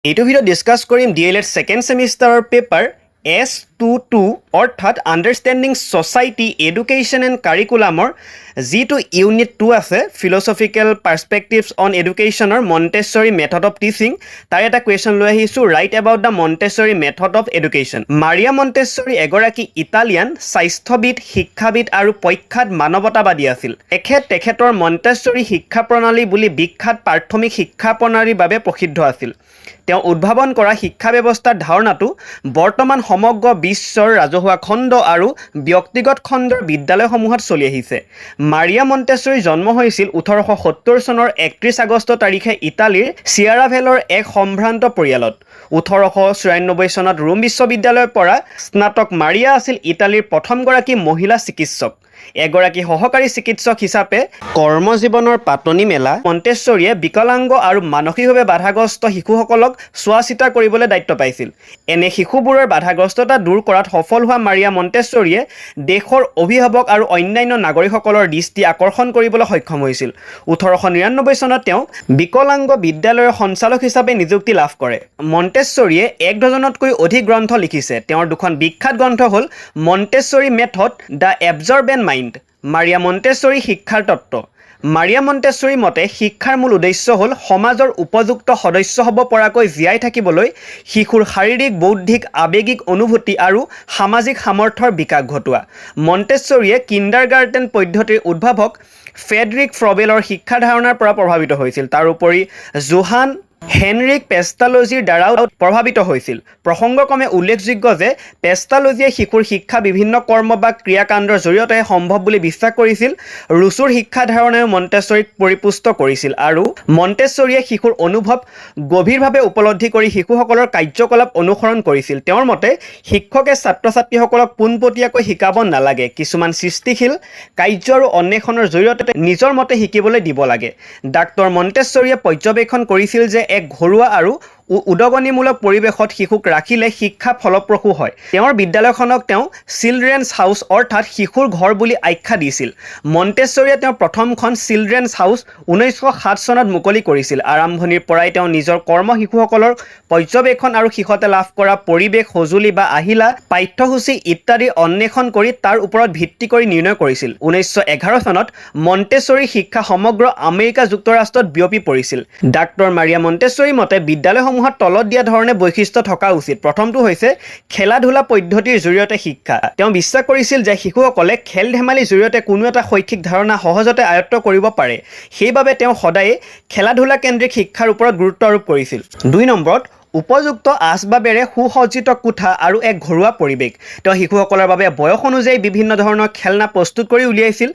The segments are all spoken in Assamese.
এইটো ভিডিও ডিসকাস কৰিম DLED সেকেন্ড সেমিস্টাৰৰ পেপাৰ S22 অৰ্থাৎ আন্ডাৰষ্টেণ্ডিং সোসাইটি এডুকেশ্যন এণ্ড কাৰিকুলামৰ যিটো ইউনিট 2 আছে ফিলসফিক্যাল পাৰ্সপেক্টিভছ অন এডুকেশ্যনৰ মন্টেছৰী মেথড অফ টিচিং তাৰ এটা কুৱেশ্যন লৈ আহিছো right about the Montessori method of education Maria Montessori এগৰাকী ইটালিয়ান স্বাস্থ্যবিদ শিক্ষাবিদ আৰু পৰীক্ষাত মানৱতাবাদী আছিল তেখেতৰ মন্টেছৰী শিক্ষা প্ৰণালী বুলি বিখ্যাত প্ৰাথমিক শিক্ষা প্ৰণালীৰ বাবে প্ৰসিদ্ধ আছিল তেওঁ উদ্ভাৱন কৰা শিক্ষা ব্যৱস্থাৰ ধাৰণাটো বৰ্তমান সমগ্ৰ বিশ্বৰ ৰাজহুৱা খণ্ড আৰু ব্যক্তিগত খণ্ডৰ বিদ্যালয়সমূহত চলি আহিছে মাৰিয়া মন্টেছৰীৰ জন্ম হৈছিল 1870 চনৰ 31 আগষ্ট তাৰিখে ইটালীৰ চিয়াৰাভেলৰ এক সম্ভ্ৰান্ত পৰিয়ালত 1894 চনত ৰোম বিশ্ববিদ্যালয়ৰ পৰা স্নাতক মাৰিয়া আছিল ইটালীৰ প্ৰথমগৰাকী মহিলা চিকিৎসক এগৰাকী সহকাৰী চিকিৎসক হিচাপে কৰ্মজীৱনৰ পাতনি মেলা মন্টেছৰীয়ে বিকলাংগ আৰু মানসিকভাৱে বাধাগ্ৰস্ত শিশুসকলক চোৱাচিতা কৰিবলৈ দায়িত্ব পাইছিল এনে শিশুবোৰৰ বাধাগ্ৰস্ততা দূৰ কৰাত সফল হোৱা মাৰিয়া মন্টেছৰীয়ে দেশৰ অভিভাৱক আৰু অন্যান্য নাগৰিকসকলৰ দৃষ্টি আকৰ্ষণ কৰিবলৈ সক্ষম হৈছিল 1899 চনত তেওঁ বিকলাংগ বিদ্যালয়ৰ সঞ্চালক হিচাপে নিযুক্তি লাভ কৰে মন্টেছৰীয়ে এক ডজনতকৈ অধিক গ্ৰন্থ লিখিছে তেওঁৰ দুখন বিখ্যাত গ্ৰন্থ হ'ল Montessori method the absorbent mind Maria Montessori শিক্ষাৰ তত্ত্ব মাৰিয়া মন্টেছৰী মতে শিক্ষাৰ মূল উদ্দেশ্য হ'ল সমাজৰ উপযুক্ত সদস্য হ'ব পৰাকৈ জীয়াই থাকিবলৈ শিশুৰ শাৰীৰিক বৌদ্ধিক আৱেগিক অনুভূতি আৰু সামাজিক সামৰ্থ্যৰ বিকাশ ঘটোৱা মন্টেছৰীয়ে কিণ্ডাৰগাৰ্টেন পদ্ধতিৰ উদ্ভাৱক ফ্ৰেডৰিক ফ্ৰবেলৰ শিক্ষা ধাৰণাৰ পৰা প্ৰভাৱিত হৈছিল তাৰ উপৰি জোহান হেনৰিক পেষ্টালজিৰ দ্বাৰাও প্ৰভাৱিত হৈছিল প্ৰসংগক্ৰমে উল্লেখযোগ্য যে পেষ্টালজিয়ে শিশুৰ শিক্ষা বিভিন্ন কৰ্ম বা ক্ৰিয়াকাণ্ডৰ জৰিয়তে সম্ভৱ বুলি বিশ্বাস কৰিছিল ৰুছুৰ শিক্ষা ধাৰণাও মন্টেছৰীক পৰিপুষ্ট কৰিছিল আৰু মন্টেছৰীয়ে শিশুৰ অনুভৱ গভীৰভাৱে উপলব্ধি কৰি শিশুসকলৰ কাৰ্যকলাপ অনুসৰণ কৰিছিল তেওঁৰ মতে শিক্ষকে ছাত্ৰ-ছাত্ৰীসকলক পোনপটীয়াকৈ শিকাব নালাগে কিছুমান সৃষ্টিশীল কাৰ্য আৰু অন্বেষণৰ জৰিয়তে নিজৰ মতে শিকিবলৈ দিব লাগে ডাক্তৰ মন্টেছৰীয়ে পৰ্যবেক্ষণ কৰিছিল যে এক ঘৰুৱা আৰু উদগনিমূলক পৰিৱেশত শিশুক ৰাখিলে শিক্ষা ফলপ্ৰসূ হয় তেওঁৰ বিদ্যালয়খনক তেওঁ চিলড্ৰেনছ হাউচ অৰ্থাৎ শিশুৰ ঘৰ বুলি আখ্যা দিছিল মন্টেছৰীয়ে তেওঁৰ প্ৰথমখন চিলড্ৰেনছ হাউচ 1907 চনত মুকলি কৰিছিল আৰম্ভণিৰ পৰাই তেওঁ নিজৰ কৰ্ম শিশুসকলৰ পৰ্যবেক্ষণ আৰু শিশুতে লাভ কৰা পৰিৱেশ সঁজুলি বা আহিলা পাঠ্যসূচী ইত্যাদি অন্বেষণ কৰি তাৰ ওপৰত ভিত্তি কৰি নিৰ্ণয় কৰিছিল 1911 চনত মন্টেছৰী শিক্ষা সমগ্ৰ আমেৰিকা যুক্তৰাষ্ট্ৰত বিয়পি পৰিছিল ডাক্তৰ মাৰিয়া মন্টেছৰী মতে বিদ্যালয়সমূহ তলত দিয়া ধৰণে বৈশিষ্ট্য থকা উচিত প্ৰথমটো হৈছে খেলা ধূলা পদ্ধতিৰ জৰিয়তে শিক্ষা তেওঁ বিশ্বাস কৰিছিল যে শিশুসকলে খেল ধেমালিৰ জৰিয়তে কোনো এটা শৈক্ষিক ধাৰণা সহজতে আয়ত্ত কৰিব পাৰে সেইবাবে তেওঁ সদায় খেলা ধূলা কেন্দ্ৰিক শিক্ষাৰ ওপৰত গুৰুত্ব আৰোপ কৰিছিল 2 নম্বৰত উপযুক্ত আচবাবেৰে সুসজ্জিত কোঠা আৰু এক ঘৰুৱা পৰিৱেশ তেওঁ শিশুসকলৰ বাবে বয়স অনুযায়ী বিভিন্ন ধৰণৰ খেলনা প্ৰস্তুত কৰি উলিয়াইছিল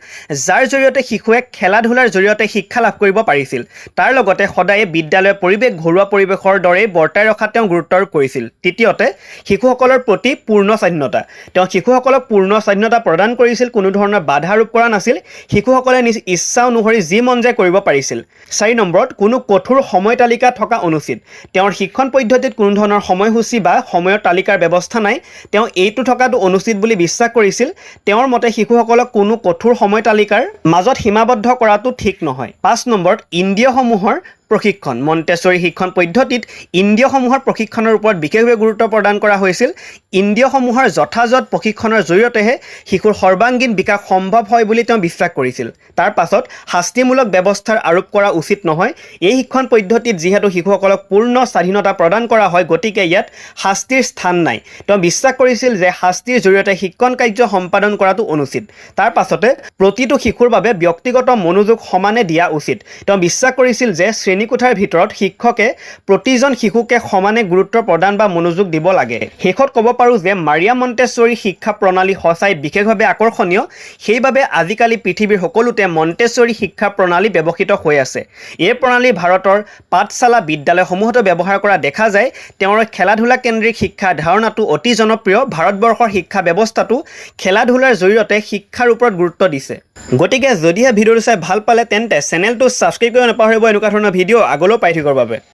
যাৰ জৰিয়তে শিশুৱে খেলা ধূলাৰ জৰিয়তে শিক্ষা লাভ কৰিব পাৰিছিল তাৰ লগতে সদায় বিদ্যালয়ৰ পৰিৱেশ ঘৰুৱা পৰিৱেশৰ দৰে বৰ্তাই ৰখাত তেওঁ গুৰুত্ব আৰোপ কৰিছিল তৃতীয়তে শিশুসকলৰ প্ৰতি পূৰ্ণ স্বাধীনতা তেওঁ শিশুসকলক পূৰ্ণ স্বাধীনতা প্ৰদান কৰিছিল কোনো ধৰণৰ বাধা আৰোপ কৰা নাছিল শিশুসকলে নিজ ইচ্ছা অনুসৰি যি মন যায় কৰিব পাৰিছিল 4 নম্বৰত কোনো কঠোৰ সময় তালিকা থকা অনুচিত তেওঁৰ শিক্ষণ পদ্ধতিত কোনো ধৰণৰ সময়সূচী বা সময়ৰ তালিকাৰ ব্যৱস্থা নাই তেওঁ এইটো থকাটো অনুচিত বুলি বিশ্বাস কৰিছিল তেওঁৰ মতে শিশুসকলক কোনো কঠোৰ সময় তালিকাৰ মাজত সীমাবদ্ধ কৰাটো ঠিক নহয় 5 নম্বৰত ইন্দ্ৰিয়সমূহৰ প্ৰশিক্ষণ মন্টেছৰী শিক্ষণ পদ্ধতিত ইন্দ্ৰিয়সমূহৰ প্ৰশিক্ষণৰ ওপৰত বিশেষভাৱে গুৰুত্ব প্ৰদান কৰা হৈছিল ইন্দ্ৰিয়সমূহৰ যথাযথ প্ৰশিক্ষণৰ জৰিয়তেহে শিশুৰ সৰ্বাংগীন বিকাশ সম্ভৱ হয় বুলি তেওঁ বিশ্বাস কৰিছিল তাৰ পাছত শাস্তিমূলক ব্যৱস্থাৰ আৰোপ কৰা উচিত নহয় এই শিক্ষণ পদ্ধতিত যিহেতু শিশুসকলক পূৰ্ণ স্বাধীনতা প্ৰদান কৰা হয় গতিকে ইয়াত শাস্তিৰ স্থান নাই তেওঁ বিশ্বাস কৰিছিল যে শাস্তিৰ জৰিয়তে শিক্ষণ কাৰ্য সম্পাদন কৰাটো অনুচিত তাৰ পাছতে প্ৰতিটো শিশুৰ বাবে ব্যক্তিগত মনোযোগ সমানে দিয়া উচিত তেওঁ বিশ্বাস কৰিছিল যে শ্ৰেণীকোঠাৰ ভিতৰত শিক্ষকে প্ৰতিজন শিশুকে সমানে গুৰুত্ব প্ৰদান বা মনোযোগ দিব লাগে শেষত ক'ব পাৰোঁ যে মাৰিয়া মন্টেছৰী শিক্ষা প্ৰণালী সঁচাই বিশেষভাৱে আকৰ্ষণীয় সেইবাবে আজিকালি পৃথিৱীৰ সকলোতে মন্টেছৰী শিক্ষা প্ৰণালী ব্যৱহৃত হৈ আছে এই প্ৰণালী ভাৰতৰ পাঠশালা বিদ্যালয়সমূহতো ব্যৱহাৰ কৰা দেখা যায় তেওঁৰ খেলা ধূলা কেন্দ্ৰিক শিক্ষা ধাৰণাটো অতি জনপ্ৰিয় ভাৰতবৰ্ষৰ শিক্ষা ব্যৱস্থাটো খেলা ধূলাৰ জৰিয়তে শিক্ষাৰ ওপৰত গুৰুত্ব দিছে গতিকে যদিহে ভিডিঅ'টো চাই ভাল পালে তেন্তে চেনেলটো ছাবস্ক্ৰাইব কৰিব নাপাহৰিব এনেকুৱা ধৰণৰ ভিডিঅ' আগলৈ পাই থাকিবৰ বাবে